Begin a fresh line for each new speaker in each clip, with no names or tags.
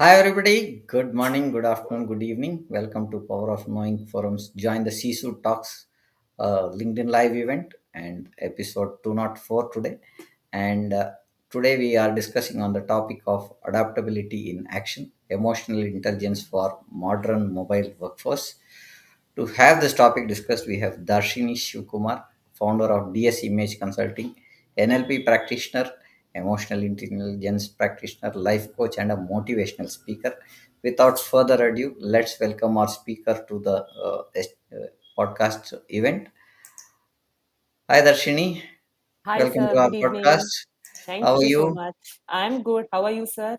Hi, everybody. Good morning, good afternoon, good evening. Welcome to Power of Knowing Forums. Join the CSU Talks LinkedIn Live event and episode 204 today. And today we are discussing on the topic of adaptability in action, emotional intelligence for modern mobile workforce. To have this topic discussed, we have Darshini Sivakumar, founder of DS Image Consulting, NLP practitioner, emotional intelligence practitioner, life coach, and a motivational speaker. Without further ado, let's welcome our speaker to the podcast event. Hi, Darshini.
Hi,
Welcome
sir.
to our
Good
podcast.
evening. Thank
How are
you so
you?
much. I'm good. How are you, sir?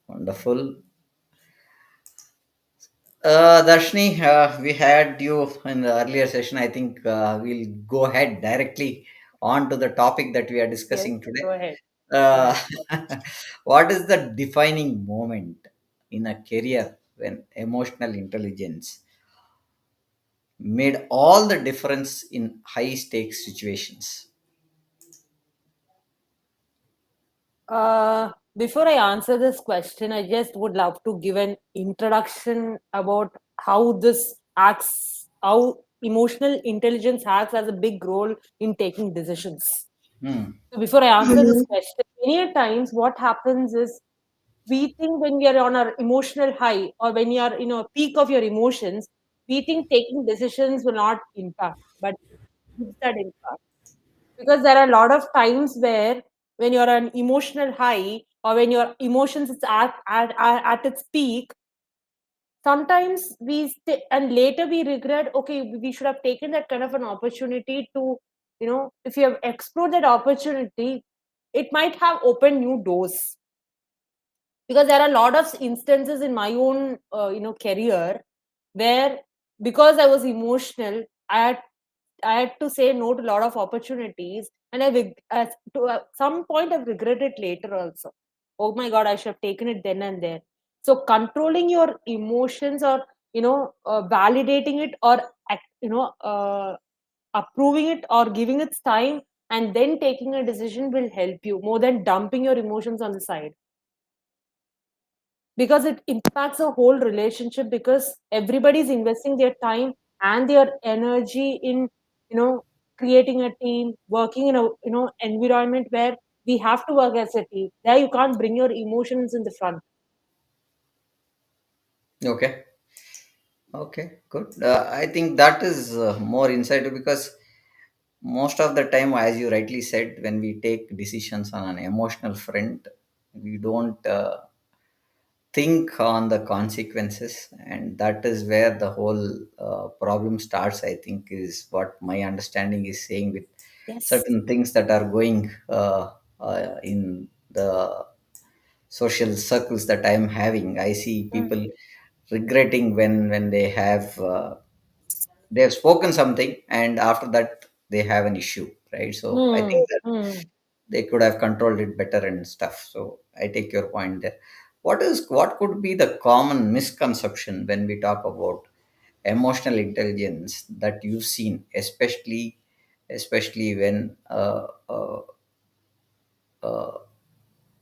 Wonderful. Darshini, we had you in the earlier session. I think we'll go ahead directly on to the topic that we are
Yes,
discussing today.
go ahead. Go
Uh,
ahead.
what is the defining moment in a career when emotional intelligence made all the difference in high stakes situations?
Before I answer this question, I just would love to give an introduction about how this acts, how emotional intelligence acts as a big role in taking decisions.
Hmm.
So before I answer this question, many a times what happens is we think when we are on our emotional high or when you are in a peak of your emotions, we think taking decisions will not impact, but gives that impact. Because there are a lot of times where when you're an emotional high or when your emotions is at its peak, sometimes and later we regret, okay, we should have taken that kind of an opportunity to, if you have explored that opportunity, it might have opened new doors. Because there are a lot of instances in my own career where, because I was emotional, I had to say no to a lot of opportunities, and to some point I've regretted later also. Oh my God, I should have taken it then and there. So controlling your emotions, or validating it, or approving it, or giving its time, and then taking a decision will help you more than dumping your emotions on the side, because it impacts a whole relationship, because everybody's investing their time and their energy in you know creating a team, working in a environment where we have to work as a team. There you can't bring your emotions in the front.
Okay. Okay. Good. I think that is more insightful because most of the time, as you rightly said, when we take decisions on an emotional front, we don't think on the consequences, and that is where the whole problem starts. I think is what my understanding is saying with
Yes.
certain things that are going in the social circles that I am having. I see
Mm,
people regretting when they have spoken something, and after that they have an issue, right? So I
mm,
think that
mm.
they could have controlled it better and stuff. So I take your point there. What could be the common misconception when we talk about emotional intelligence that you've seen, especially when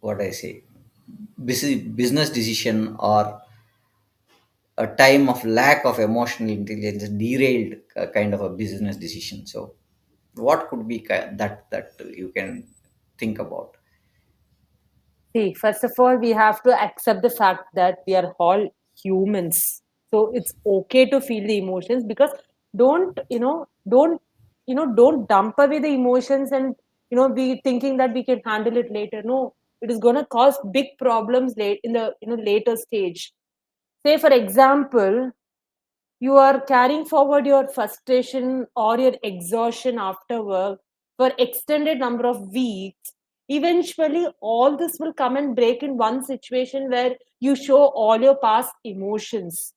what I say, business decision or a time of lack of emotional intelligence derailed kind of a business decision. So what could be that you can think about?
See, first of all, we have to accept the fact that we are all humans. So it's okay to feel the emotions, because don't, you know, don't, don't dump away the emotions and, be thinking that we can handle it later. No, it is going to cause big problems late in the, later stage. Say, for example, you are carrying forward your frustration or your exhaustion after work for extended number of weeks. Eventually all this will come and break in one situation where you show all your past emotions,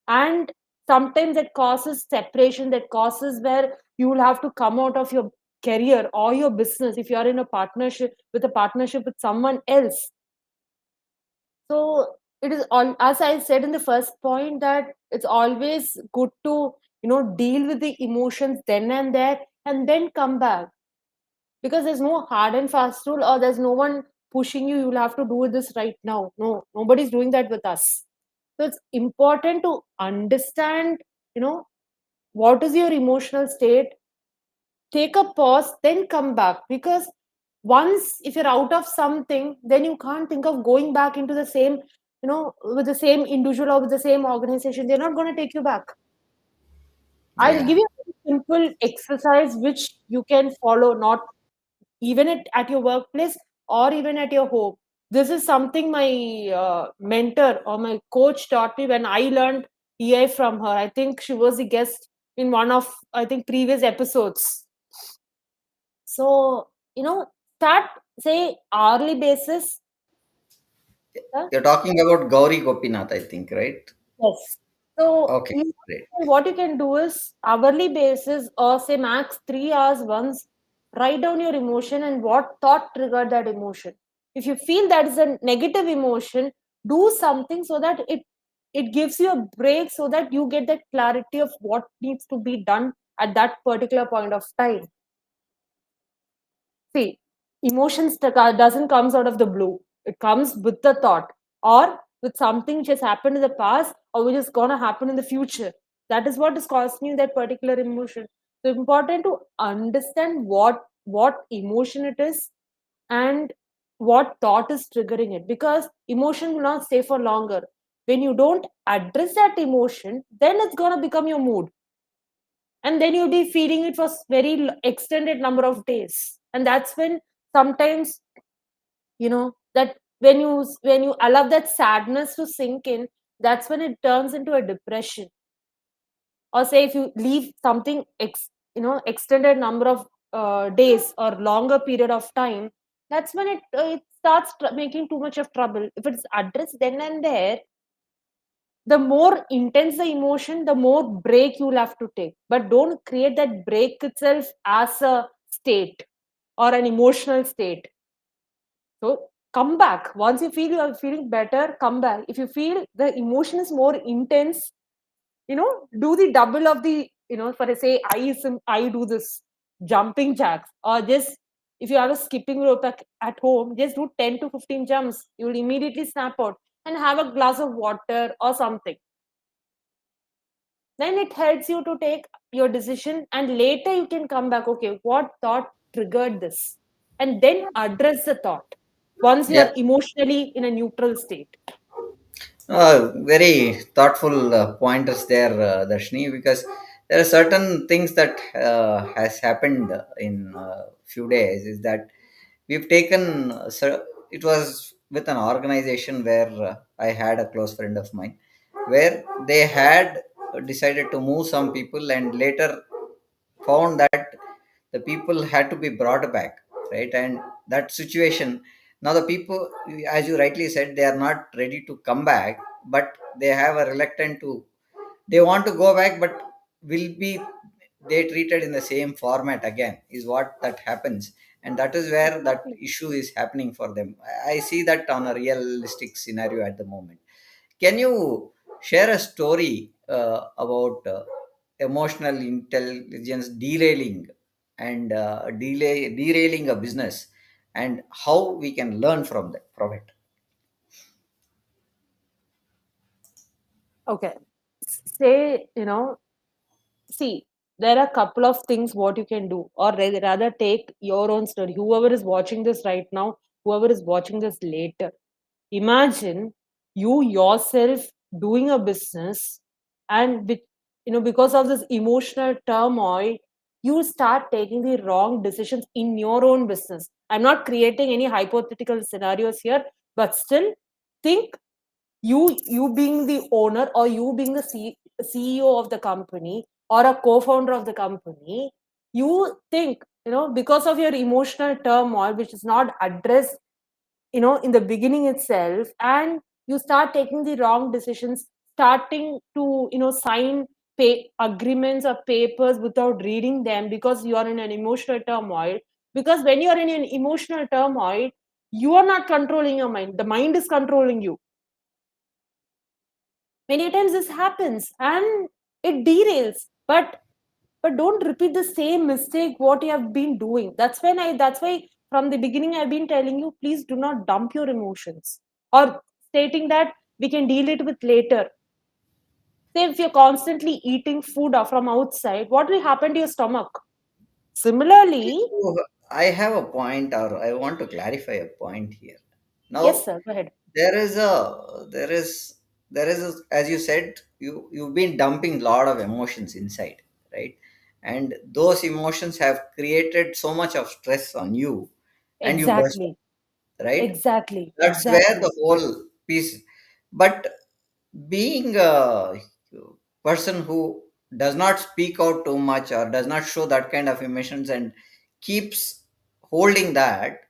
and sometimes that causes separation, that causes where you will have to come out of your career or your business if you are in a partnership with someone else. So it is all, as I said in the first point, that it's always good to deal with the emotions then and there, and then come back, because there's no hard and fast rule, or there's no one pushing you, you'll have to do this right now. No, nobody's doing that with us. So it's important to understand, you know, what is your emotional state, take a pause, then come back. Because once if you're out of something, then you can't think of going back into the same, with the same individual or with the same organization. They're not going to take you back. I'll
Yeah.
give you a very simple exercise which you can follow, not even at your workplace or even at your home. This is something my mentor or my coach taught me when I learned EI from her. I think she was a guest in one of, I think, previous episodes. So, start, say, hourly basis. Huh?
You're talking about Gauri Gopinath, I think, right?
Yes. So
Okay, great.
what you can do is hourly basis or say max 3 hours once, write down your emotion and what thought triggered that emotion. If you feel that is a negative emotion, do something so that it gives you a break so that you get that clarity of what needs to be done at that particular point of time. See, emotions doesn't comes out of the blue. It comes with the thought or with something which has happened in the past or which is gonna happen in the future. That is what is causing you that particular emotion. So important to understand what emotion it is and what thought is triggering it, because emotion will not stay for longer. When you don't address that emotion, then it's gonna become your mood, and then you'll be feeling it for very extended number of days, and that's when sometimes, that when you allow that sadness to sink in, that's when it turns into a depression. Or say if you leave something extended number of days or longer period of time, that's when it starts making too much of trouble. If it's addressed then and there, the more intense the emotion, the more break you'll have to take. But don't create that break itself as a state or an emotional state. So come back. Once you feel you are feeling better, come back. If you feel the emotion is more intense, do the double of the, for say, I do this jumping jacks, or just if you have a skipping rope at home, just do 10 to 15 jumps. You will immediately snap out and have a glass of water or something. Then it helps you to take your decision, and later you can come back, okay, what thought triggered this, and then address the thought once you
Yeah.
are emotionally in a neutral state.
Very thoughtful pointers there, Darshini, because there are certain things that has happened in few days. Is that we've taken, it was with an organization where I had a close friend of mine, where they had decided to move some people, and later found that the people had to be brought back, right? And that situation, now the people, as you rightly said, they are not ready to come back, but they have a reluctant to, they want to go back, but will be they treated in the same format again, is what that happens. And that is where that
Exactly.
issue is happening for them. I see that on a realistic scenario at the moment. Can you share a story about emotional intelligence derailing and derailing a business, and how we can learn from it?
Okay. Say, see, there are a couple of things what you can do, or rather take your own story. Whoever is watching this right now, whoever is watching this later, imagine you yourself doing a business, and because of this emotional turmoil, you start taking the wrong decisions in your own business. I'm not creating any hypothetical scenarios here, but still think, you being the owner or you being the CEO of the company or a co-founder of the company, you think, because of your emotional turmoil which is not addressed, in the beginning itself, and you start taking the wrong decisions, starting to, sign pay agreements or papers without reading them because you are in an emotional turmoil. Because when you are in an emotional turmoil, you are not controlling your mind, the mind is controlling you. Many times this happens and it derails, but don't repeat the same mistake what you have been doing. That's why from the beginning I've been telling you, please do not dump your emotions or stating that we can deal it with later. Say if you're constantly eating food from outside, what will happen to your stomach? Similarly,
So, I have a point, or I want to clarify a point here.
yes,
Now,
sir, go ahead.
there is a as you said, you've been dumping a lot of emotions inside, right? And those emotions have created so much of stress on you, and you burst,
Exactly,
right?
exactly,
That's where the
exactly.
whole piece. But being a person who does not speak out too much or does not show that kind of emotions and keeps holding that,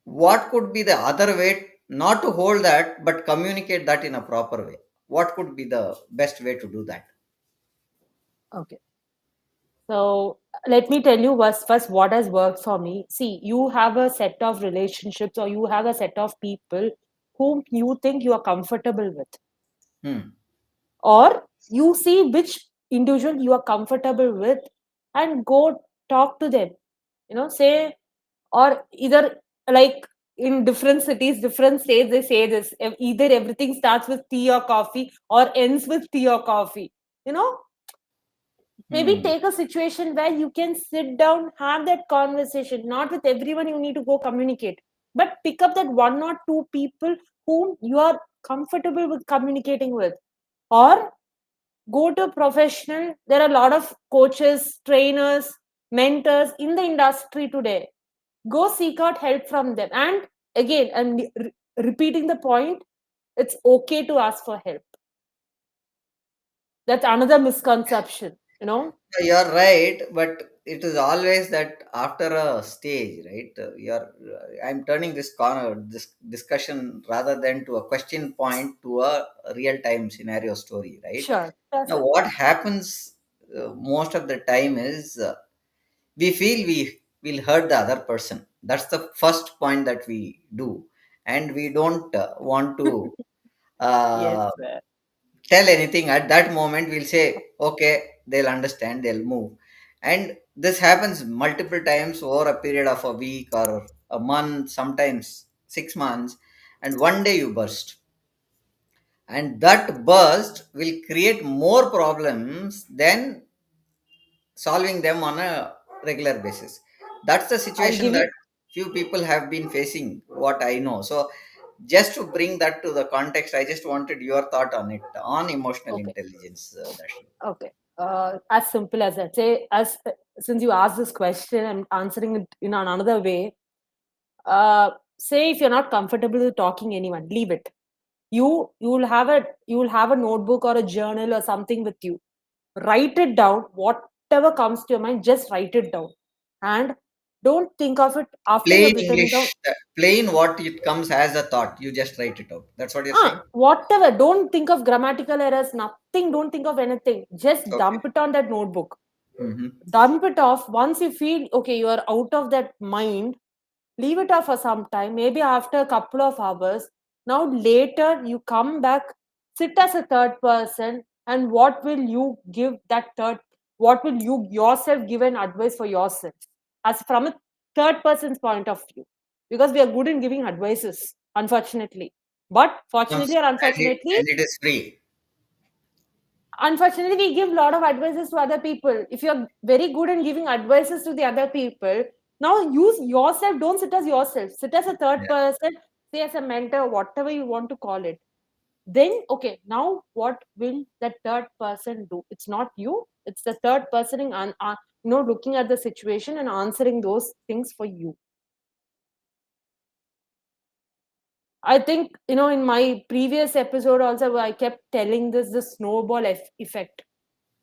what could be the other way not to hold that but communicate that in a proper way? What could be the best way to do that?
Okay. So let me tell you first what has worked for me. See, you have a set of relationships or you have a set of people whom you think you are comfortable with,
Hmm.
or you see which individual you are comfortable with and go talk to them. Say, or either, like, in different cities, different states, they say this: either everything starts with tea or coffee or ends with tea or coffee. You know, maybe
Hmm.
take a situation where you can sit down, have that conversation. Not with everyone you need to go communicate, but pick up that one or two people whom you are comfortable with communicating with, or go to a professional. There are a lot of coaches, trainers, mentors in the industry today. Go seek out help from them. And again, repeating the point, it's okay to ask for help. That's another misconception.
You're right, but it is always that after a stage, right? I'm turning this corner, this discussion rather than to a question point to a real time scenario story, right?
Sure, sure,
Now,
sir.
what happens most of the time is we feel we will hurt the other person. That's the first point that we do, and we don't want to
Yes,
uh,
sir.
tell anything at that moment. We'll say okay, they'll understand, they'll move. And this happens multiple times over a period of a week or a month, sometimes 6 months, and one day you burst, and that burst will create more problems than solving them on a regular basis. That's the
I'll
situation
give
that
you.
few people have been facing, what I know. So just to bring that to the context, I just wanted your thought on it, on emotional
Okay,
intelligence, Darshini.
okay. As simple as that. Say, as since you asked this question, I'm answering it in another way. Say if you're not comfortable with talking anyone, leave it. You will have a notebook or a journal or something with you. Write it down. Whatever comes to your mind, just write it down, and don't think of it after
Plain
you've written it
English,
down.
plain what it comes as a thought, you just write it out. That's what you're saying?
Whatever. Don't think of grammatical errors. Nothing. Don't think of anything. Just
Okay.
dump it on that notebook.
Hmm.
Dump it off. Once you feel okay, you are out of that mind, leave it off for some time, maybe after a couple of hours. Now later you come back, sit as a third person, and what will you yourself give an advice for yourself, as from a third person's point of view? Because we are good in giving advices, unfortunately. But
Comes,
fortunately or unfortunately,
and it is free.
we give a lot of advices to other people. If you're very good in giving advices to the other people, now use yourself. Don't sit as yourself, sit as a third
Yeah.
person, say as a mentor, whatever you want to call it. Then okay, now what will that third person do? It's not you, it's the third person looking at the situation and answering those things for you. I think, in my previous episode also, I kept telling this, the snowball effect.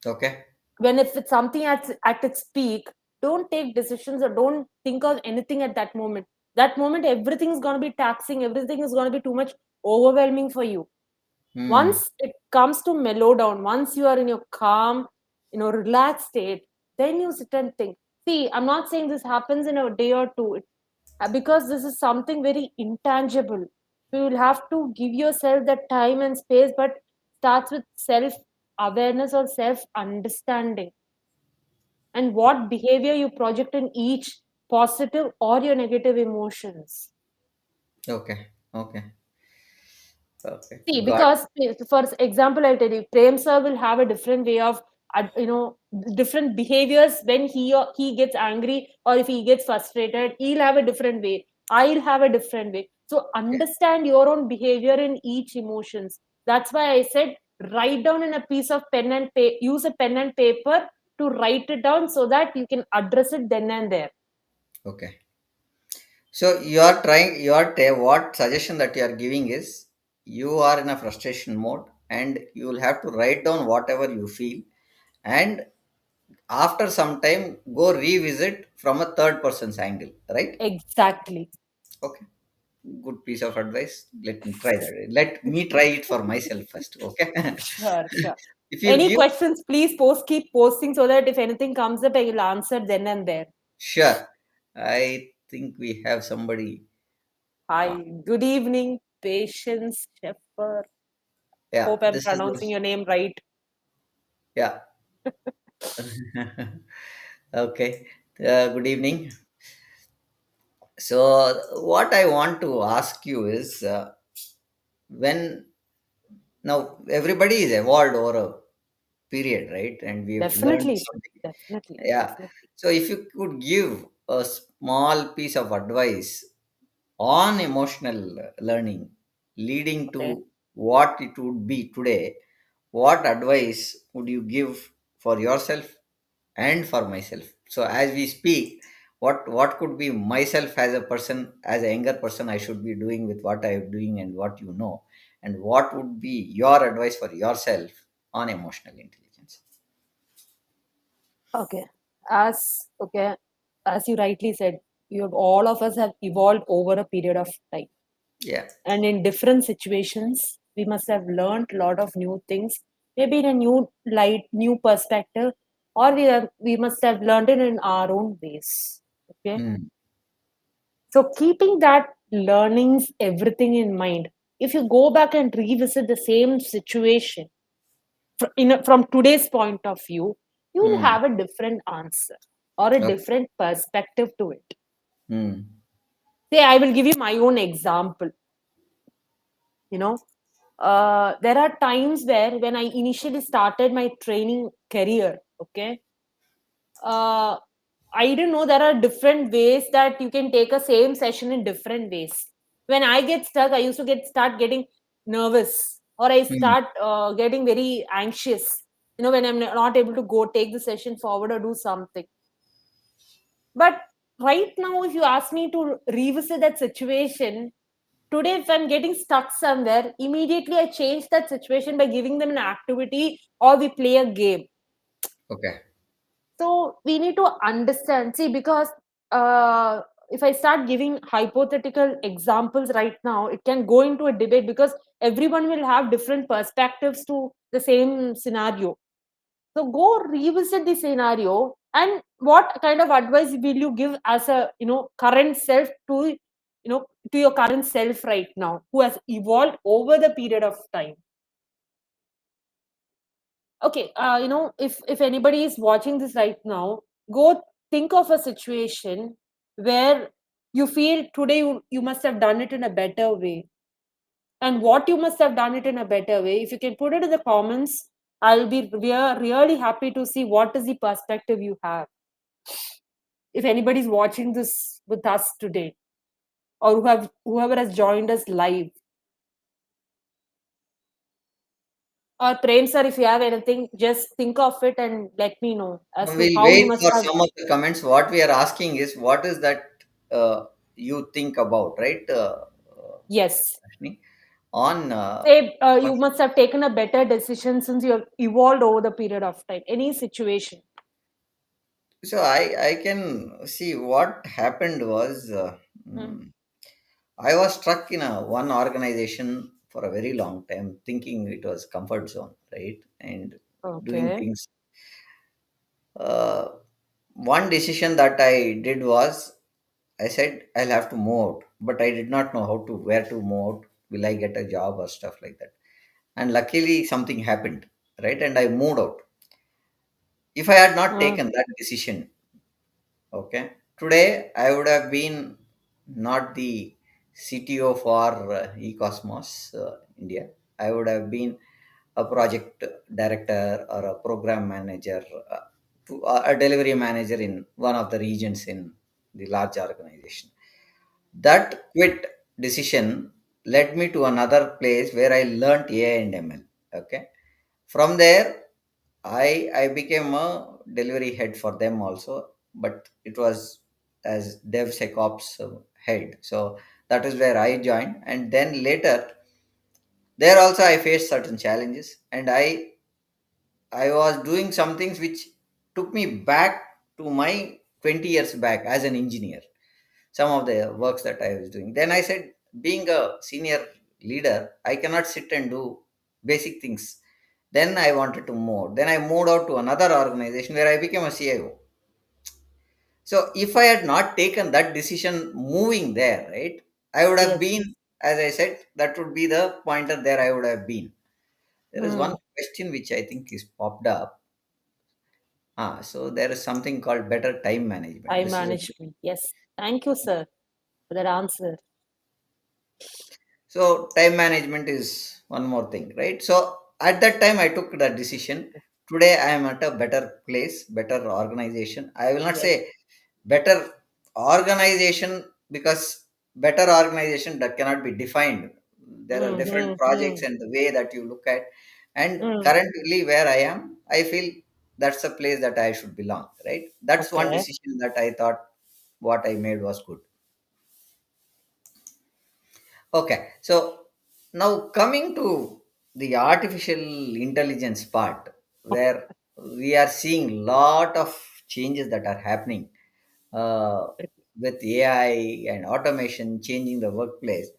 Okay.
When if it's something at its peak, don't take decisions or don't think of anything at that moment. Everything is going to be taxing, everything is going to be too much overwhelming for you.
Hmm.
Once it comes to mellow down, once you are in your calm, relaxed state, then you sit and think. See, I'm not saying this happens in a day or two, because this is something very intangible. You will have to give yourself that time and space, but starts with self awareness or self understanding, and what behavior you project in each. positive or your negative emotions.
Okay. Okay. Okay.
See,
Got.
because for example, I'll tell you, Prem sir will have a different way of, different behaviors when he gets angry or if he gets frustrated. He'll have a different way. I'll have a different way. So
Okay.
understand your own behavior in each emotions. That's why I said write down in a piece of pen and use a pen and paper to write it down so that you can address it then and there.
Okay. So you are trying. What suggestion that you are giving is you are in a frustration mode, and you will have to write down whatever you feel, and after some time go revisit from a third person's angle. Right?
Exactly.
Okay. Good piece of advice. Let me try that. Let me try it for myself first. Okay.
Sure, sure.
If you
Any
give,
questions, please keep posting so that if anything comes up, I will answer then and there.
sure. I think we have somebody. Uh,
Hi, good evening, Patience Shepherd.
yeah,
Hope I'm
this is the,
pronouncing your name right.
yeah. Okay. Good evening. So, what I want to ask you is when now everybody is evolved over a period, right? And we've learned
Definitely,
something.
definitely,
Yeah.
definitely.
So, if you could give a small piece of advice on emotional learning leading
Okay.
to what it would be today, what advice would you give for yourself and for myself? So as we speak, what could be myself as a person, as a younger person, I should be doing with what I am doing and what you know, and what would be your advice for yourself on emotional intelligence?
Okay. Okay, as you rightly said, you have all of us have evolved over a period of time.
Yeah.
And in different situations, we must have learned a lot of new things, maybe in a new light, new perspective, or we must have learned it in our own ways. Okay.
Hmm.
So keeping that learnings, everything in mind, if you go back and revisit the same situation from today's point of view, you will
Hmm.
have a different answer or a
Okay.
different perspective to it.
Hmm.
Say, I will give you my own example. You know, there are times where when I initially started my training career, okay, uh, I didn't know there are different ways that you can take a same session in different ways. When I get stuck, I used to start getting nervous, or I
Hmm.
start getting very anxious, when I'm not able to go take the session forward or do something. But right now, if you ask me to revisit that situation, today, if I'm getting stuck somewhere, immediately I change that situation by giving them an activity or we play a game.
Okay.
So we need to understand. See, because if I start giving hypothetical examples right now, it can go into a debate because everyone will have different perspectives to the same scenario. So go revisit the scenario and what kind of advice will you give as a current self to your current self right now who has evolved over the period of time. Okay, if anybody is watching this right now, go think of a situation where you feel today you must have done it in a better way, and what you must have done it in a better way. If you can put it in the comments, I'll be really happy to see what is the perspective you have. If anybody's watching this with us today, or whoever has joined us live, or Prem sir, if you have anything, just think of it and let me know as to
We'll
how you
wait
must
for
have.
some of the comments. What we are asking is, what is that you think about, right?
Yes.
Ashni? On
Say you must have taken a better decision since you have evolved over the period of time. Any situation.
so I can see what happened was
Hmm.
I was stuck in a one organization for a very long time, thinking it was comfort zone, right? And doing
Okay.
things. Uh, One decision that I did was I said I'll have to move out, but I did not know how to where to move out. Will I get a job or stuff like that? And luckily something happened, right? And I moved out. If I had not
Uh,
taken that decision, okay, Today, I would have been not the CTO for eCosmos India. I would have been a project director or a program manager, a delivery manager in one of the regions in the large organization. That quit decision led me to another place where I learned AI and ML. Okay. From there, I became a delivery head for them also, but it was as DevSecOps head. So that is where I joined, and then later there also I faced certain challenges, and I was doing some things which took me back to my 20 years back as an engineer. Some of the works that I was doing. Then I said, being a senior leader, I cannot sit and do basic things. Then I wanted to move. Then I moved out to another organization where I became a CIO. So if I had not taken that decision moving there, right, I would have
Yes.
been, as I said, that would be the pointer there I would have been. There is one
Mm.
question which I think is popped up. So there is something called better time management.
Time
This is a
management. Yes. Thank you, sir, for that answer.
So time management is one more thing, right? So at that time, I took the decision. Today, I am at a better place, better organization. I will not
Yes.
say better organization because better organization that cannot be defined. There are
Mm,
different
mm,
projects
mm,
and the way that you look at. And
mm.
currently, where I am, I feel that's a place that I should belong, right? That's one
Okay.
decision that I thought what I made was good. Okay, so now coming to the artificial intelligence part, where we are seeing lot of changes that are happening uh, with AI and automation changing the workplace.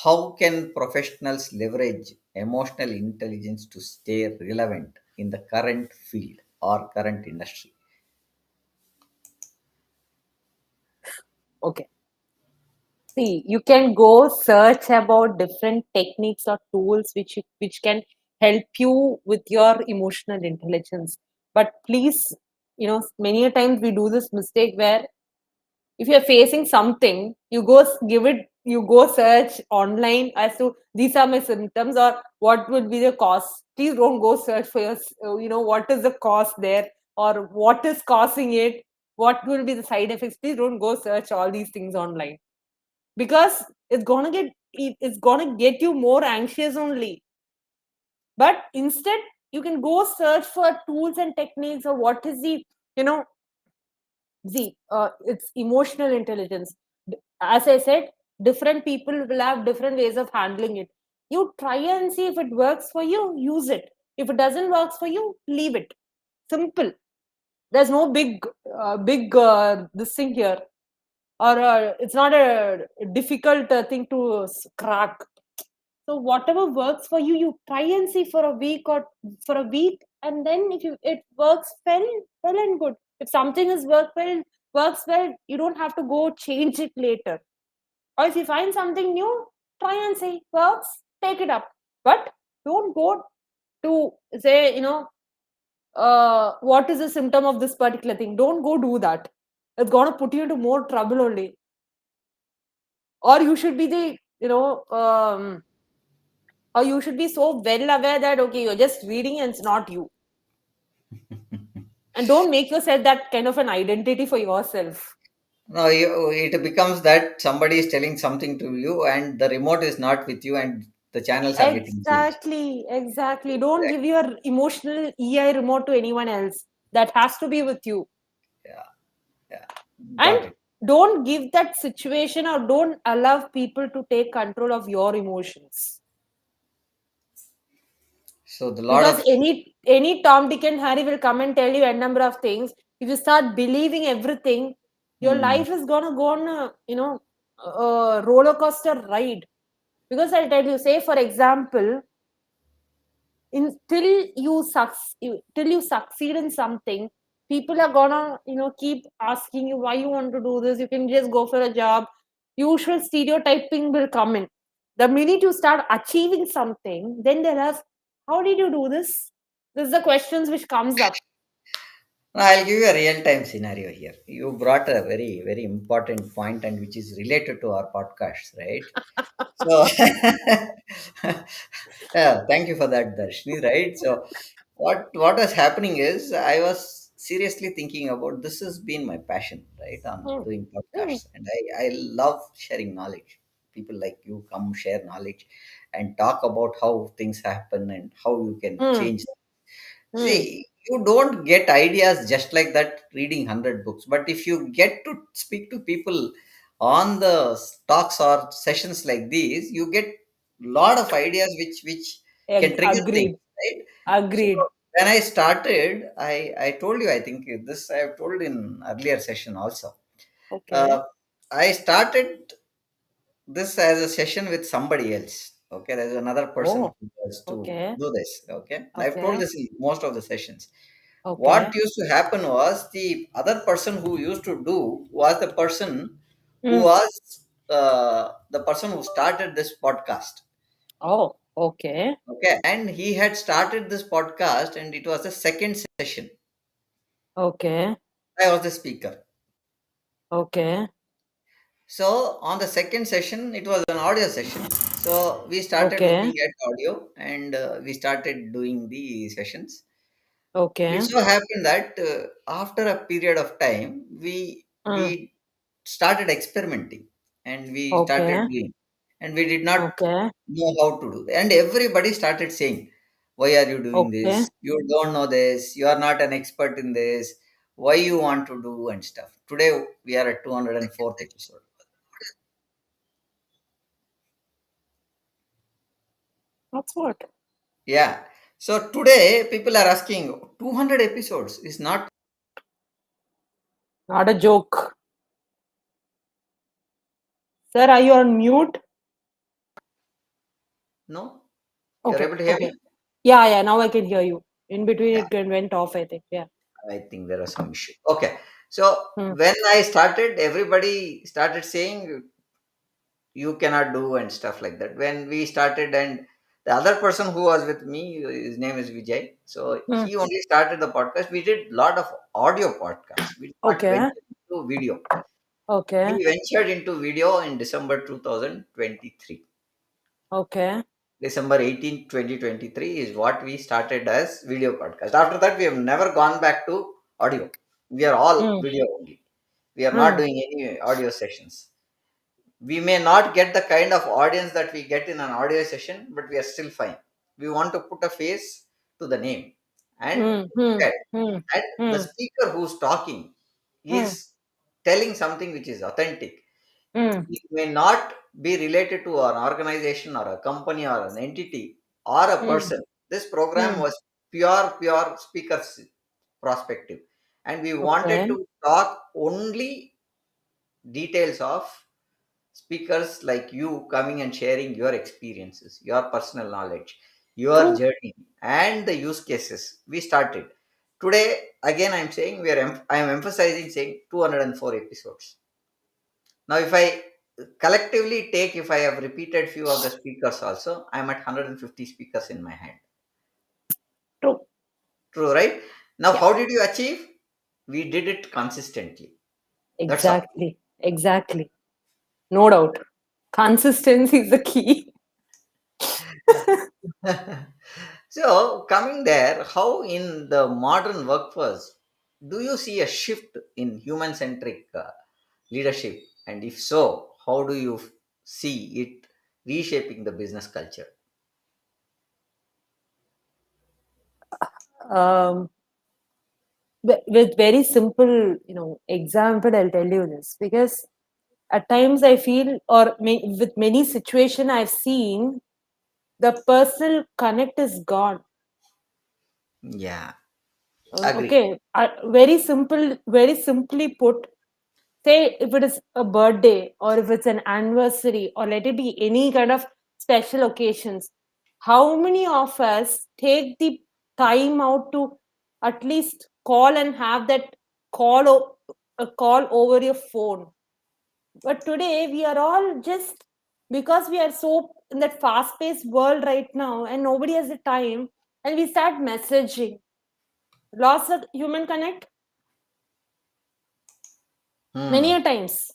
How can professionals leverage emotional intelligence to stay relevant in the current field or current industry?
Okay. See, you can go search about different techniques or tools which can help you with your emotional intelligence. But please, many a times we do this mistake where if you're facing something, you go search online as to these are my symptoms or what would be the cause. Please don't go search for what is the cause there or what is causing it, what will be the side effects. Please don't go search all these things online because it's gonna get you more anxious only. But instead, you can go search for tools and techniques or what is the you know it's emotional intelligence. As I said, different people will have different ways of handling it. You try and see if it works for you, use it. If it doesn't work for you, leave it. Simple. There's no big this thing here, or it's not a difficult thing to crack. So whatever works for you, you try and see for a week or for a week, and then if it works well and good. If something is works well, you don't have to go change it later. Or if you find something new, try and see works, take it up. But don't go to say what is the symptom of this particular thing. Don't go do that. It's gonna put you into more trouble only. Or you should be or you should be so well aware that okay, you're just reading and it's not you. And don't make yourself that kind of an identity for yourself.
No, it becomes that somebody is telling something to you and the remote is not with you and the channels are getting changed.
Exactly. Don't give your emotional EI remote to anyone else. That has to be with you.
Yeah, yeah, got
And
it.
don't give that situation or don't allow people to take control of your emotions.
So the lot
Because
of
any Tom, Dick, and Harry will come and tell you a number of things. If you start believing everything, your
hmm,
life is gonna go on a roller coaster ride. Because I'll tell you, say for example, till you succeed in something, people are gonna keep asking you why you want to do this. You can just go for a job. Usual stereotyping will come in. The minute you start achieving something, then they'll ask, how did you do this? This is the questions which comes up.
I'll give you a real time scenario here. You brought a very, very important point and which is related to our podcast, right? So, yeah, thank you for that, Darshni, right? So, what was happening is I was seriously thinking about this has been my passion, right, on
Mm,
doing
mm,
podcasts, and I love sharing knowledge. People like you come share knowledge and talk about how things happen and how you can
mm,
change.
mm.
See, you don't get ideas just like that reading 100 books, but if you get to speak to people on the talks or sessions like these, you get lot of ideas which can trigger things,
Agreed.
right? So
Agreed.
when I started, I told you, I think this I have told in earlier session also.
Okay.
Uh, I started this as a session with somebody else. Okay, there's another person
Oh,
who has to
okay.
do this. Okay, I've told
Okay.
this in most of the sessions. What
Okay.
used to happen was the other person who used to do was the person who
Mm.
was the person who started this podcast.
Oh, okay.
Okay, and he had started this podcast, and it was the second session.
Okay.
I was the speaker.
Okay.
So on the second session, it was an audio session. So we started
Okay.
looking at audio, and we started doing the sessions. It
Okay.
so happened that after a period of time,
Mm.
we started experimenting and we started
Okay.
doing, and we did not
Okay.
know how to do. And everybody started saying, "Why are you doing
Okay.
this? You don't know this. You are not an expert in this. Why you want to do and stuff." Today we are at 204th episode.
That's what.
Yeah. So today people are asking 200 episodes is not
Not a joke. Sir, are you on mute?
no. You're
Okay.
able to hear
Okay.
me?
Yeah, yeah. Now I can hear you. In between,
Yeah.
it went off, I think. Yeah.
I think there was some issue. Okay. So
Mm.
when I started, everybody started saying you cannot do and stuff like that. When we started, and the other person who was with me, his name is Vijay. So
Mm.
he only started the podcast. We did a lot of audio podcasts. We did not
Okay.
venture into video.
Okay.
We ventured into video in December 2023.
Okay.
December 18th, 2023 is what we started as video podcast. After that, we have never gone back to audio. We are all
Mm.
video only. We are not
Mm.
doing any audio sessions. We may not get the kind of audience that we get in an audio session, but we are still fine. We want to put a face to the name and
Mm. Mm.
okay,
Mm.
and the
Mm.
speaker who's talking
Mm.
is telling something which is authentic.
Mm.
It may not be related to an organization or a company or an entity or a
Mm.
person. This program
Mm.
was pure speakers perspective, and we wanted
Okay.
to talk only details of speakers like you coming and sharing your experiences, your personal knowledge, your
True.
journey, and the use cases. We started today. Again, I'm saying I am emphasizing saying 204 episodes. Now, if I collectively take, if I have repeated few of the speakers also, I'm at 150 speakers in my hand.
True.
True, right? Now,
Yeah.
how did you achieve? We did it consistently. That's all.
Exactly. Exactly. No doubt. Consistency is the key.
So, coming there, how in the modern workforce do you see a shift in human centric leadership? And if so, how do you see it reshaping the business culture?
Um, with very simple, example, I'll tell you this because at times I feel, or with many situation I've seen, the personal connect is gone.
Yeah, agree.
Okay, very simple, very simply put, say if it is a birthday or if it's an anniversary or let it be any kind of special occasions, how many of us take the time out to at least call and have that a call over your phone? But today we are all just, because we are so in that fast paced world right now and nobody has the time, and we start messaging, loss of human connect. many
Hmm.
a times.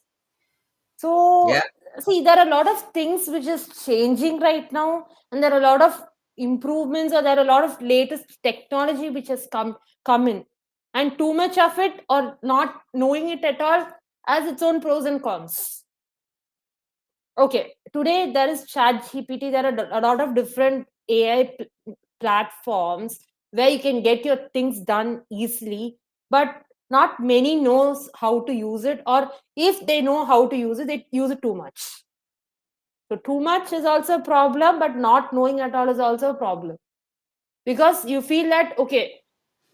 Yeah.
So, see, there are a lot of things which is changing right now, and there are a lot of improvements, or there are a lot of latest technology which has come in, and too much of it or not knowing it at all has its own pros and cons. Okay, today there is Chat GPT. There are a lot of different AI platforms where you can get your things done easily, but not many knows how to use it, or if they know how to use it, they use it too much. So too much is also a problem, but not knowing at all is also a problem, because you feel that okay,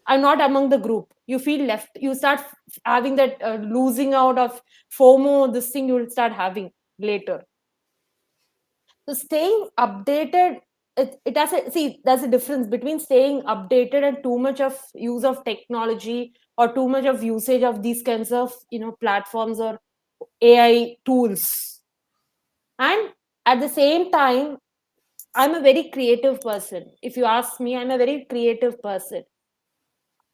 I'm not among the group. You feel left. You start having that losing out of FOMO. This thing you will start having later. So staying updated, it has a see. There's a difference between staying updated and too much of use of technology, or too much of usage of these kinds of platforms or AI tools. And at the same time, I'm a very creative person. If you ask me, I'm a very creative person.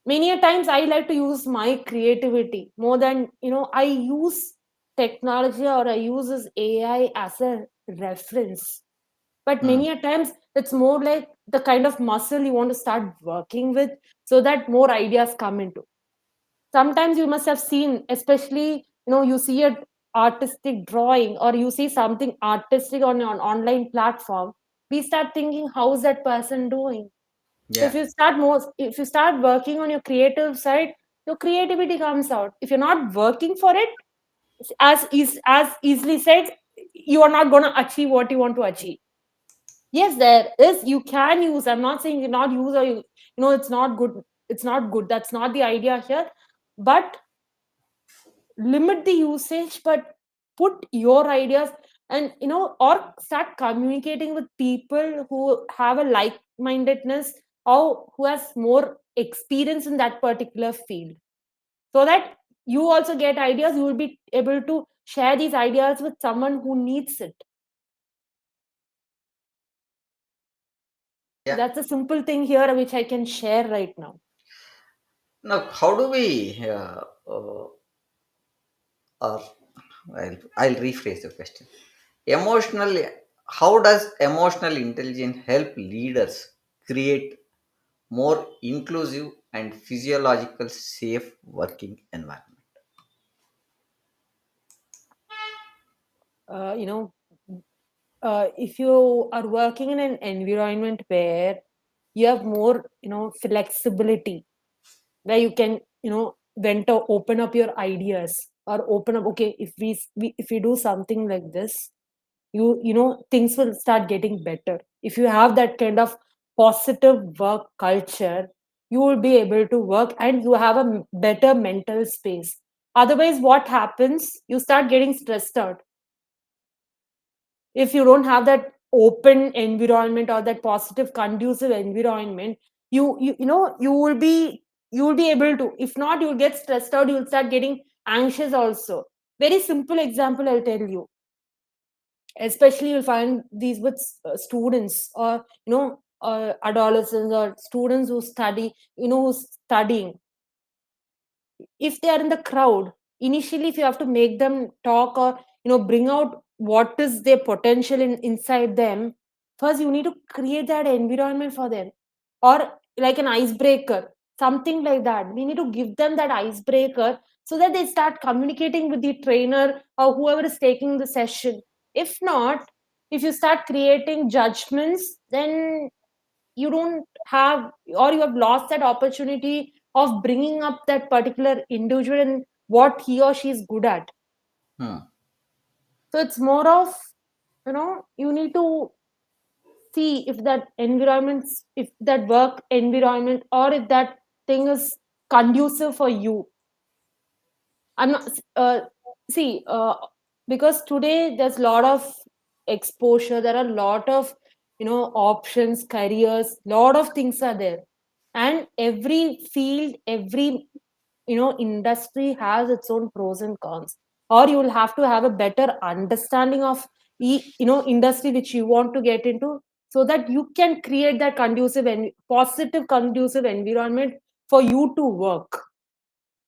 Many a times I like to use my creativity more than I use technology, or I use this AI as a reference. But
Hmm.
many a times it's more like the kind of muscle you want to start working with, so that more ideas come into. Sometimes you must have seen, especially you see a artistic drawing, or you see something artistic on an online platform, we start thinking, how is that person doing? So
Yeah.
if you start working on your creative side, your creativity comes out. If you're not working for it, as easily said, you are not going to achieve what you want to achieve. Yes, there is, you can use, I'm not saying you not use, or it's not good, it's not good, that's not the idea here. But limit the usage, but put your ideas, and or start communicating with people who have a like mindedness, or who has more experience in that particular field, so that you also get ideas, you will be able to share these ideas with someone who needs it. So
Yeah.
that's a simple thing here which I can share right now.
Now, how do we, or I'll rephrase the question. Emotional, how does emotional intelligence help leaders create more inclusive and physiological safe working environment?
uh, you know if you are working in an environment where you have more flexibility, where you can vent or open up your ideas, or open up, okay, if we do something like this, things will start getting better. If you have that kind of positive work culture, you will be able to work, and you have a better mental space. Otherwise, what happens, you start getting stressed out. If you don't have that open environment, or that positive conducive environment, you will be able to, if not, you'll get stressed out, you'll start getting anxious also. Very simple example I'll tell you. Especially you'll find these with students, or adolescents, or students who study, who's studying. If they are in the crowd, initially if you have to make them talk, or bring out what is their potential inside them, first you need to create that environment for them, or like an icebreaker, something like that. We need to give them that icebreaker, so that they start communicating with the trainer, or whoever is taking the session. If not, if you start creating judgments, then you don't have, or you have lost that opportunity of bringing up that particular individual and what he or she is good at.
Hmm.
So it's more of, you need to see if that environment, if that work environment, or if that thing is conducive for you. I'm not see because today there's a lot of exposure, there are a lot of options, careers, lot of things are there. And every field, every industry has its own pros and cons. Or you will have to have a better understanding of industry which you want to get into, so that you can create that conducive and positive conducive environment for you to work.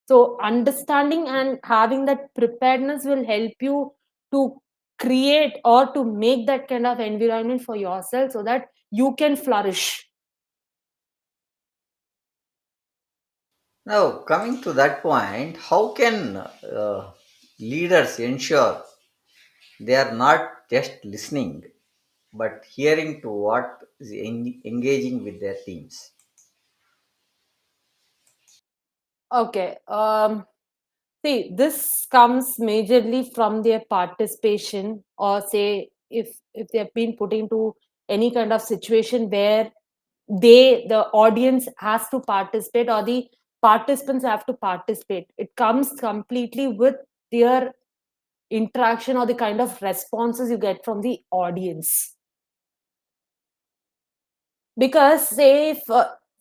So understanding and having that preparedness will help you to create or to make that kind of environment for yourself so that you can flourish.
Now, coming to that point, how can leaders ensure they are not just listening but hearing to what is engaging with their teams?
Okay. See, this comes majorly from their participation, or say if they have been put into any kind of situation where the audience has to participate, or the participants have to participate. It comes completely with their interaction or the kind of responses you get from the audience. Because say if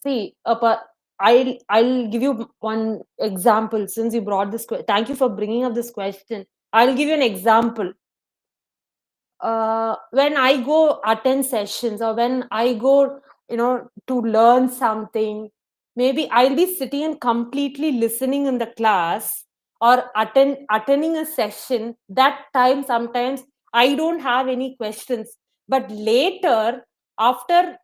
see I'll give you one example. Since you brought this thank you for bringing up this question. I'll give you an example. When I go attend sessions, or when I go, to learn something, maybe I'll be sitting and completely listening in the class, or attending a session. That time sometimes I don't have any questions, but later, after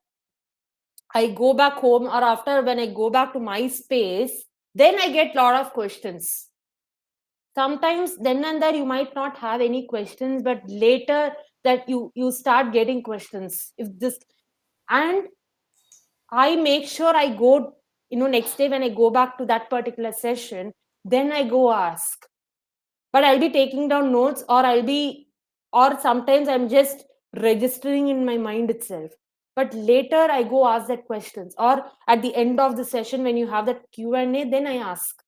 I go back home, or after when I go back to my space, then I get lot of questions. Sometimes then and there you might not have any questions, but later that you start getting questions. If this, and I make sure I go, next day when I go back to that particular session, then I go ask. But I'll be taking down notes, or sometimes I'm just registering in my mind itself. But later I go ask that questions, or at the end of the session when you have that Q&A, then I ask.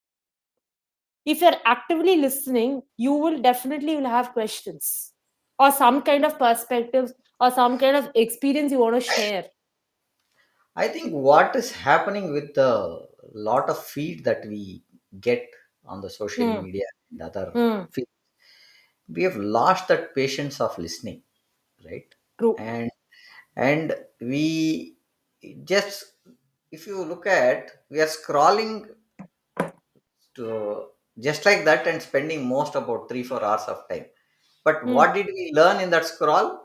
If you're actively listening, you will definitely will have questions, or some kind of perspectives, or some kind of experience you want to share.
I think what is happening with the lot of feed that we get on the social
Hmm.
media and other
Hmm.
feed, we have lost that patience of listening, right?
True.
And we just, if you look at, we are scrolling to just like that and spending most about 3 4 hours of time. But
Hmm.
what did we learn in that scroll?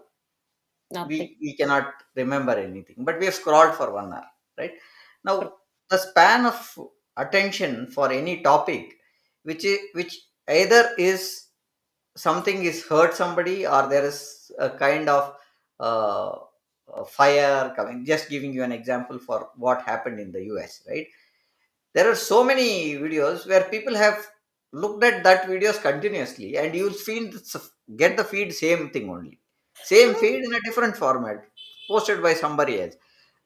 Nothing.
We cannot remember anything, but we have scrolled for 1 hour, right? Now,
True.
the span of attention for any topic, which either is something is hurt somebody, or there is a kind of uh, fire coming. Just giving you an example for what happened in the US, right? There are so many videos where people have looked at that videos continuously, and you'll get the feed same thing only, same feed in a different format, posted by somebody else.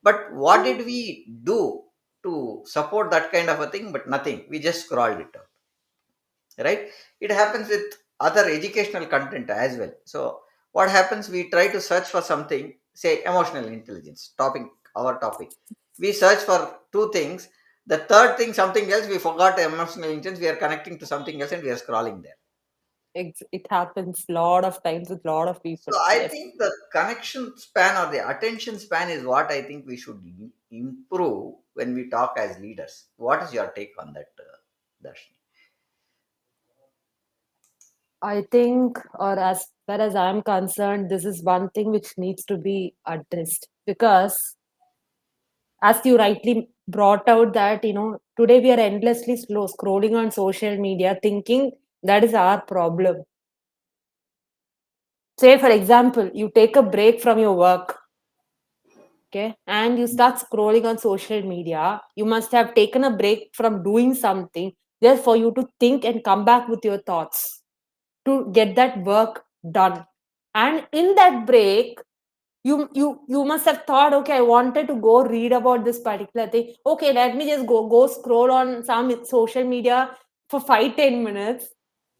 But what did we do to support that kind of a thing? But nothing, we just scrolled it out, right? It happens with other educational content as well. So what happens, we try to search for something, say emotional intelligence topic, our topic. We search for two things, the third thing something else, we forgot emotional intelligence, we are connecting to something else and we are scrolling there.
It happens lot of times with lot of
So
people.
I
Yes.
think the connection span or the attention span is what I think we should improve when we talk as leaders. What is your take on that, Darshini?
I think, or as far as I'm concerned, this is one thing which needs to be addressed, because, as you rightly brought out, that today we are endlessly slow scrolling on social media, thinking that is our problem. Say, for example, you take a break from your work, okay, and you start scrolling on social media. You must have taken a break from doing something, just for you to think and come back with your thoughts to get that work done. And in that break, you must have thought, okay, I wanted to go read about this particular thing. Okay, let me just go scroll on some social media for 5 10 minutes.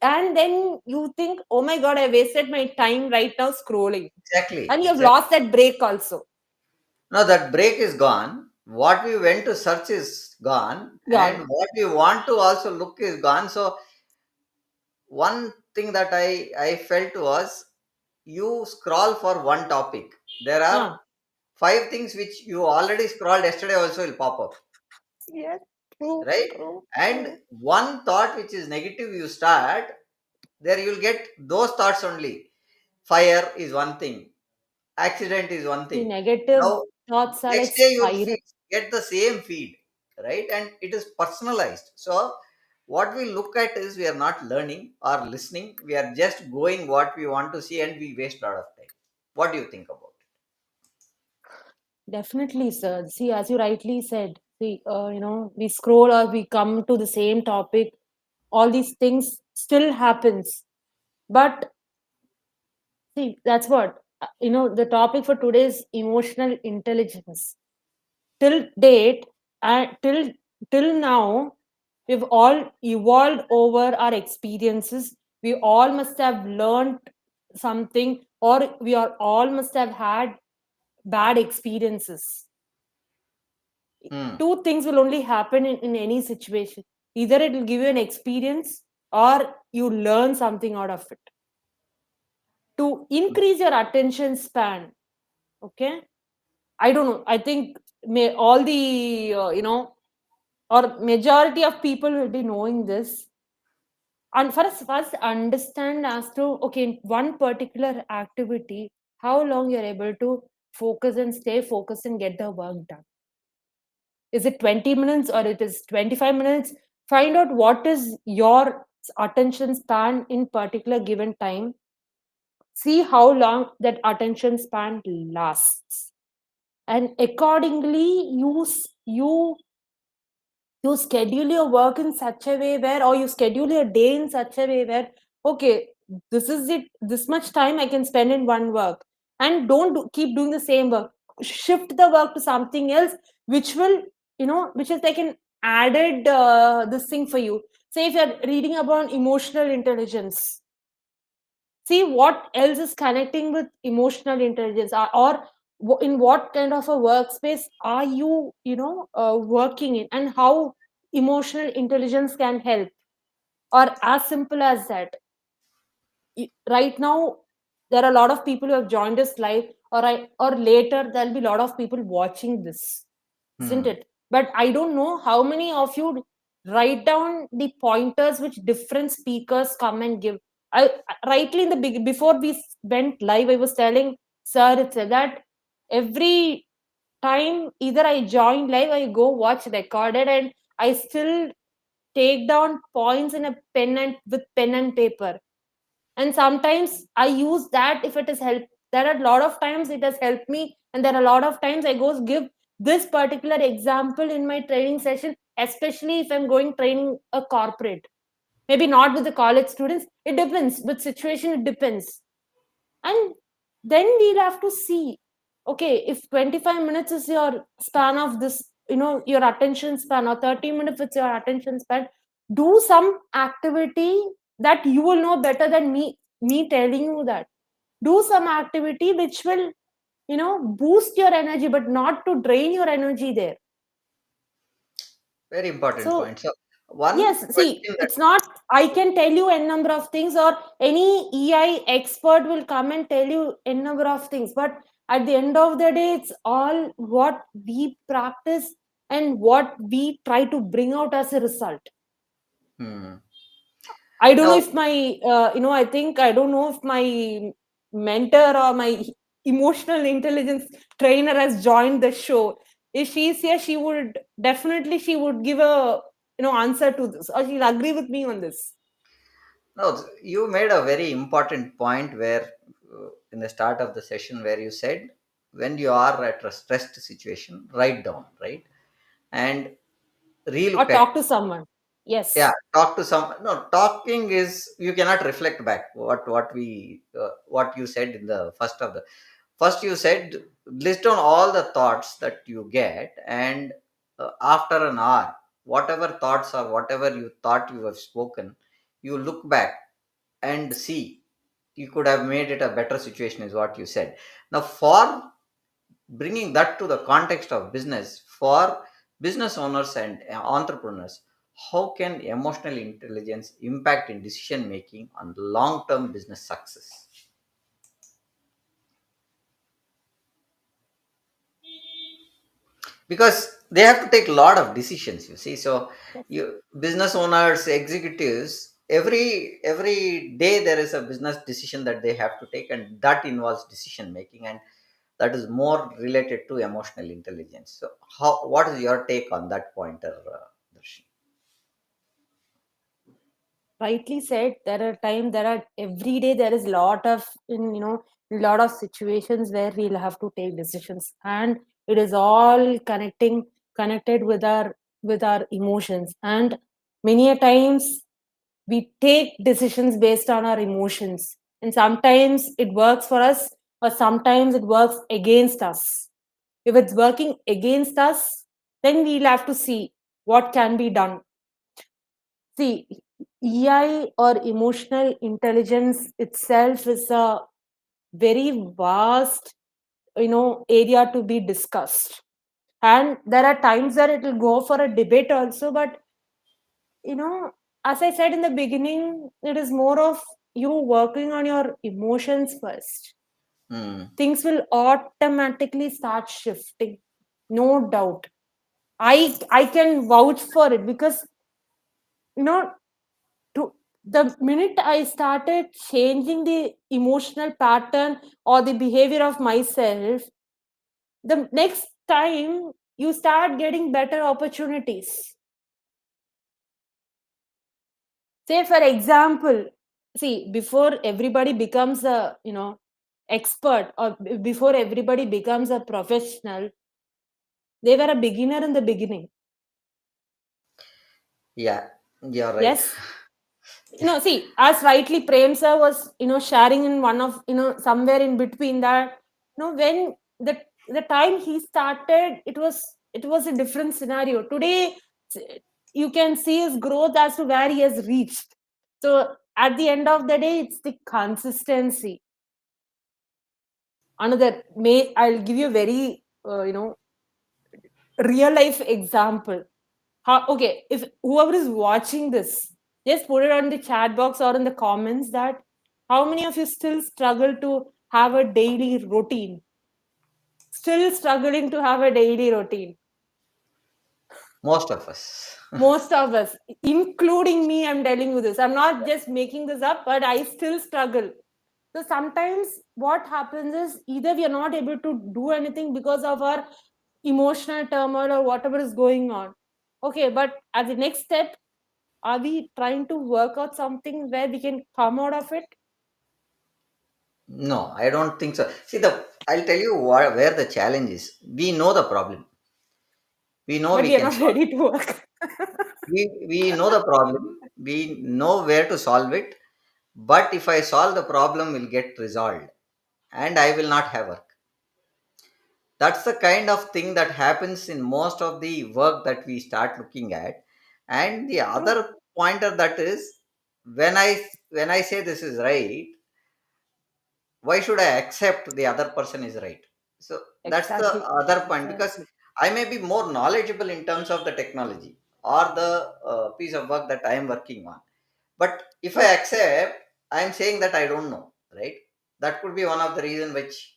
And then you think, oh my god, I wasted my time right now scrolling.
Exactly,
And you have
exactly.
lost that break also.
Now that break is gone. What we went to search is gone, and
Gone.
what we want to also look is gone. So one thing that I felt was, you scroll for one topic. There are
Huh.
five things which you already scrolled yesterday also will pop up.
Yes. True,
right?
true,
And
true.
one thought which is negative you start, there you'll get those thoughts only. Fire is one thing, accident is one
The
thing.
negative
Now
thoughts are
next
like
day you'll
spiral.
get the same feed, right? And it is personalized. So what we look at is we are not learning or listening, we are just going what we want to see, and we waste a lot of time. What do you think about
Definitely, sir. See, as you rightly said, see, we scroll or we come to the same topic. All these things still happens, but see, that's what the topic for today is emotional intelligence. Till date, and till now, we've all evolved over our experiences. We all must have learned something, or we are all must have had bad experiences.
it? Hmm.
Two things will only happen in any situation. Either it will give you an experience or you learn something out of it. To increase your attention span, okay? I don't know. I think all the, or majority of people will be knowing this. And first understand as to, okay, in one particular activity, how long you're able to focus and stay focused and get the work done. Is it 20 minutes or it is 25 minutes? Find out what is your attention span in particular given time. See how long that attention span lasts. And accordingly, you schedule your work in such a way where, or you schedule your day in such a way where, okay, this is it, this much time I can spend in one work. And don't keep doing the same work. Shift the work to something else, which will, which is like an added this thing for you. Say if you're reading about emotional intelligence, see what else is connecting with emotional intelligence, or in what kind of a workspace are you, working in, and how emotional intelligence can help, or as simple as that. Right now there are a lot of people who have joined us live, or later there'll be a lot of people watching this, isn't
Hmm.
it? But I don't know how many of you write down the pointers which different speakers come and give. I rightly in the before we went live, I was telling sir it's that every time either I join live, I go watch recorded, and I still take down points in a pen and with pen and paper. And sometimes I use that if it has helped. There are a lot of times it has helped me, and there are a lot of times I go give this particular example in my training session, especially if I'm going training a corporate. Maybe not with the college students, it depends with situation, it depends. And then we'll have to see, okay, if 25 minutes is your span of this, your attention span, or 30 minutes is your attention span, do some activity that you will know better than me telling you that. Do some activity which will, boost your energy, but not to drain your energy there.
Very important
So
point. So one
yes, see,
question that.
it's not, I can tell you n number of things, or any EI expert will come and tell you n number of things. But at the end of the day, it's all what we practice and what we try to bring out as a result.
Hmm.
I don't know
Now,
if my, I think, I don't know if my mentor or my emotional intelligence trainer has joined the show. If she's here, she would give a, answer to this, or she'll agree with me on this.
no, you made a very important point where, in the start of the session, where you said when you are at a stressed situation, write down, right? And
Or
relook at.
talk to someone.
Yeah,
Yes.
talk to some. No, talking is, you cannot reflect back what you said in the first you said, list down all the thoughts that you get, and after an hour, whatever thoughts or whatever you thought you have spoken, you look back and see, you could have made it a better situation, is what you said. Now, for bringing that to the context of business, for business owners and entrepreneurs, how can emotional intelligence impact in decision making on long term business success? Because they have to take a lot of decisions, you see. So
Yes.
you, business owners, executives, every day there is a business decision that they have to take, and that involves decision making, and that is more related to emotional intelligence. So how, what is your take on that pointer, Darshi?
Rightly said. There are every day there is lot of in lot of situations where we'll have to take decisions, and it is all connected with our emotions. And many a times we take decisions based on our emotions, and sometimes it works for us, or sometimes it works against us. If it's working against us, then we'll have to see what can be done. See, EI or emotional intelligence itself is a very vast, area to be discussed. And there are times that it will go for a debate also, but you know, as I said in the beginning, it is more of you working on your emotions first.
Hmm.
Things will automatically start shifting, no doubt. I can vouch for it because you know to the minute I started changing the emotional pattern or the behavior of myself, the next time you start getting better opportunities. Say, for example, see, before everybody becomes a expert, or before everybody becomes a professional, they were a beginner in the beginning.
Yeah, you're right.
Yes. See, as rightly Prem sir was sharing in one of somewhere in between that, when the time he started, it was a different scenario. Today you can see his growth as to where he has reached. So at the end of the day, it's the consistency. Another may I'll give you a very real life example. Okay, if whoever is watching this, just put it on the chat box or in the comments that how many of you still struggle to have a daily routine? Still struggling to have a daily routine?
Most of us.
Most of us, including me, I'm telling you this. I'm not just making this up, but I still struggle. So sometimes what happens is either we are not able to do anything because of our emotional turmoil or whatever is going on. Okay, but as the next step, are we trying to work out something where we can come out of it?
No, I don't think so. See, I'll tell you where the challenge is. We know the problem. We know
But
we
we are
can
not
solve
ready to work.
we know the problem. We know where to solve it. But if I solve the problem, will get resolved, and I will not have work. That's the kind of thing that happens in most of the work that we start looking at. And the
True.
other pointer that is, when I say this is right, why should I accept the other person is right? So that's the
Exactly.
other point, because
Exactly.
I may be more knowledgeable in terms of the technology or the piece of work that I am working on. But if I
True.
accept, I am saying that I don't know, right? That could be one of the reason which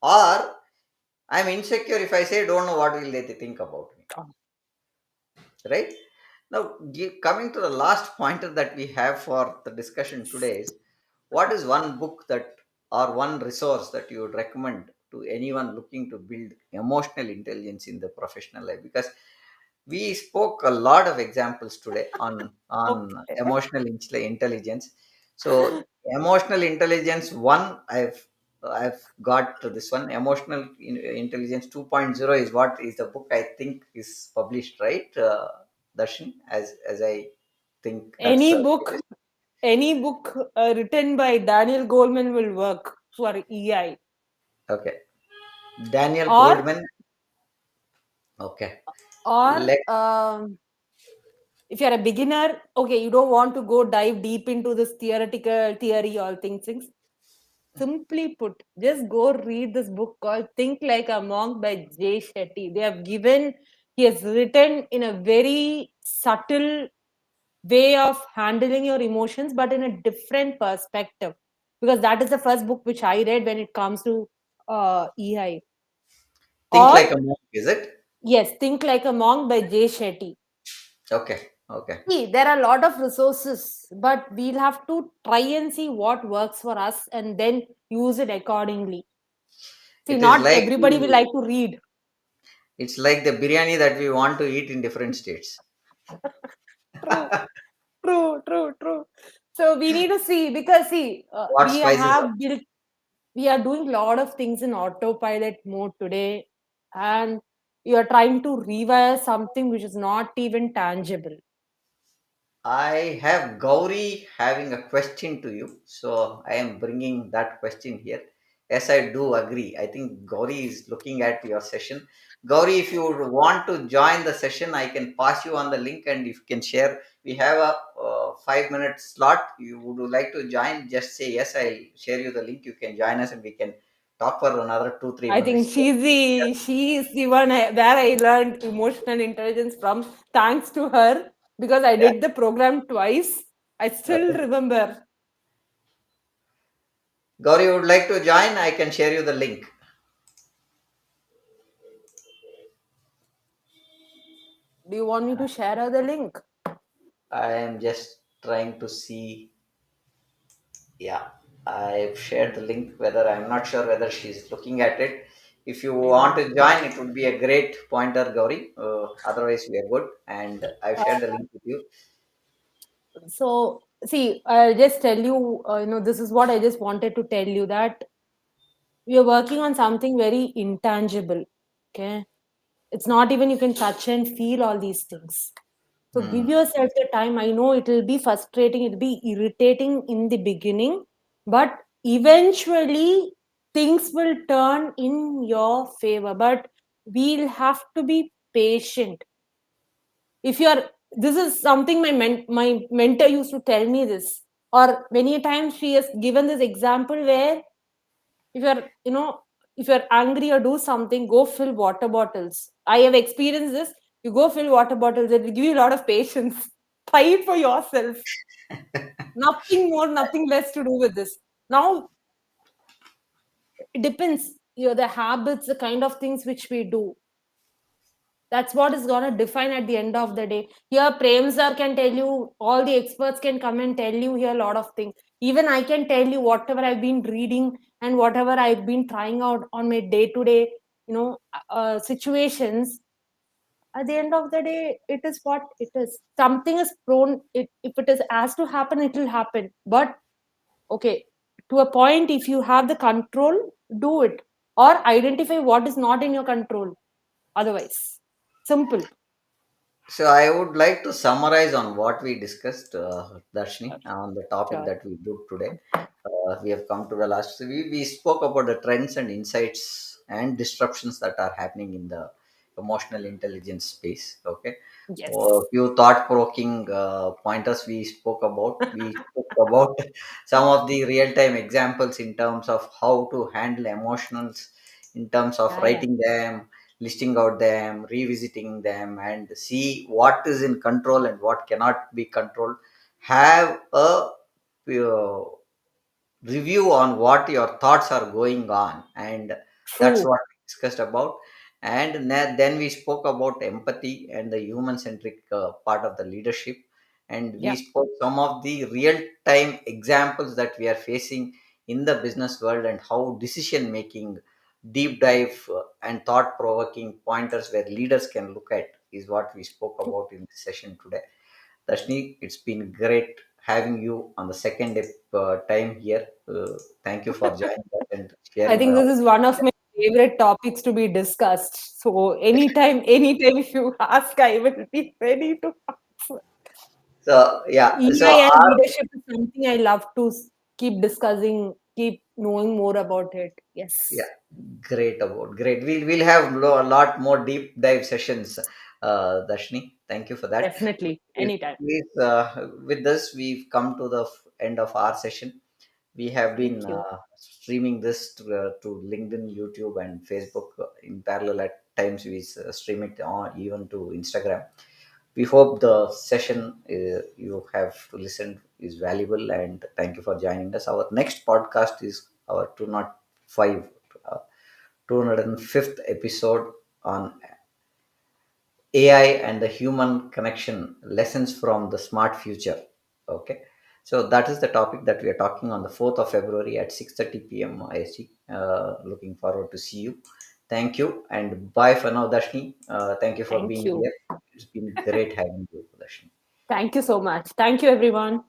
or I'm insecure. If I say don't know, what will they think about me,
Ah,
right? Now, coming to the last pointer that we have for the discussion today is, what is one book that, or one resource that you would recommend to anyone looking to build emotional intelligence in the professional life? Because we spoke a lot of examples today on
okay.
emotional intelligence. So emotional intelligence one, I've got to this one. Emotional intelligence 2.0 is what is the book I think is published, right, Darshan? As I think that's
Any book, any book written by Daniel Goleman will work for EI.
okay. Daniel
Or
Goldman. Okay.
or
Let
if you're a beginner, okay, you don't want to go dive deep into this theoretical theory or things. Simply put, just go read this book called Think Like a Monk by Jay Shetty. He has written in a very subtle way of handling your emotions, but in a different perspective. Because that is the first book which I read when it comes to EI.
think
Or
like a monk, is it?
Yes, Think Like a Monk by Jay Shetty.
Okay, okay.
See, there are a lot of resources, but we'll have to try and see what works for us and then use it accordingly. See,
It is
not
like
everybody will
the,
like to read.
it's like the biryani that we want to eat in different states.
True, true, true, true. So we need to see, because see,
What spices are?
we are doing a lot of things in autopilot mode today, and you are trying to rewire something which is not even tangible.
I have Gauri having a question to you, so I am bringing that question here. Yes, I do agree. I think Gauri is looking at your session. Gauri, if you would want to join the session, I can pass you on the link, and if you can share, we have a 5 minute slot. You would like to join, just say yes, I'll share you the link. You can join us and we can talk for another 2 3
I think
minutes.
she is the one where I learned emotional intelligence from, thanks to her, because I
Yeah.
did the program twice. I still
Okay.
remember.
Gauri would like to join, I can share you the link.
Do you want me to share her the link?
I am just trying to see. Yeah, I've shared the link. Whether I'm not sure whether she's looking at it. If you
I
want
don't.
to join, it would be a great pointer, Gauri. Otherwise, we are good. And I've shared the link with you.
So, see, I'll just tell you, this is what I just wanted to tell you, that we are working on something very intangible. Okay. It's not even you can touch and feel all these things. So give
Hmm.
yourself the time. I know it will be frustrating, it'll be irritating in the beginning, but eventually things will turn in your favor. But we'll have to be patient. If you are, this is something my mentor used to tell me this, or many times she has given this example where if you're if you're angry or do something, go fill water bottles. I have experienced this. You go fill water bottles, it will give you a lot of patience. Try it for yourself. Nothing more, nothing less to do with this. Now it depends, the habits, the kind of things which we do. That's what is going to define at the end of the day. Here Prem sir can tell you, all the experts can come and tell you here a lot of things. Even I can tell you whatever I've been reading and whatever I've been trying out on my day to day situations. At the end of the day, it is what it is. Something is prone, if it is asked to happen, it will happen. But okay, to a point, if you have the control, do it, or identify what is not in your control. Otherwise, simple.
So I would like to summarize on what we discussed,
Sure.
Darshni, on the topic
Sure.
that we do today. We have come to the last. We spoke about the trends and insights and disruptions that are happening in the emotional intelligence space. Okay,
Yes.
few thought-provoking pointers we spoke about. We spoke about some of the real-time examples in terms of how to handle emotions, in terms of
Yeah, yeah.
writing them, listing out them, revisiting them, and see what is in control and what cannot be controlled. Have a uh, review on what your thoughts are going on, and that's
True.
what we discussed about. And then we spoke about empathy and the human centric part of the leadership, and we
Yeah.
spoke some of the real time examples that we are facing in the business world, and how decision making, deep dive and thought provoking pointers where leaders can look at is what we spoke
True.
about in this session today. Dashni, it's been great having you on the second time here. Thank you for joining us and
I
sharing
think
our.
this is one of my favorite topics to be discussed. So anytime if you ask, I will be ready to answer.
So yeah, so
EI and
our,
leadership is something I love to keep discussing, keep knowing more about it.
yeah,
Yes,
great. We'll have a lot more deep dive sessions, Dashni. Thank you for that.
definitely. Anytime.
With this, we've come to the end of our session. We have
Thank
been
you.
streaming this to LinkedIn, YouTube, and Facebook in parallel. At times, we stream it on even to Instagram. We hope the session you have to listen is valuable, and thank you for joining us. Our next podcast is our 205, uh, 205th episode on AI and the human connection, lessons from the smart future. Okay, so that is the topic that we are talking on the 4th of February at 6:30 p.m. IST. Looking forward to see you. Thank you and bye for now, Dashni. Thank you for
Thank
being
you.
here. It's been great having you, Dashni.
Thank you so much. Thank you, everyone.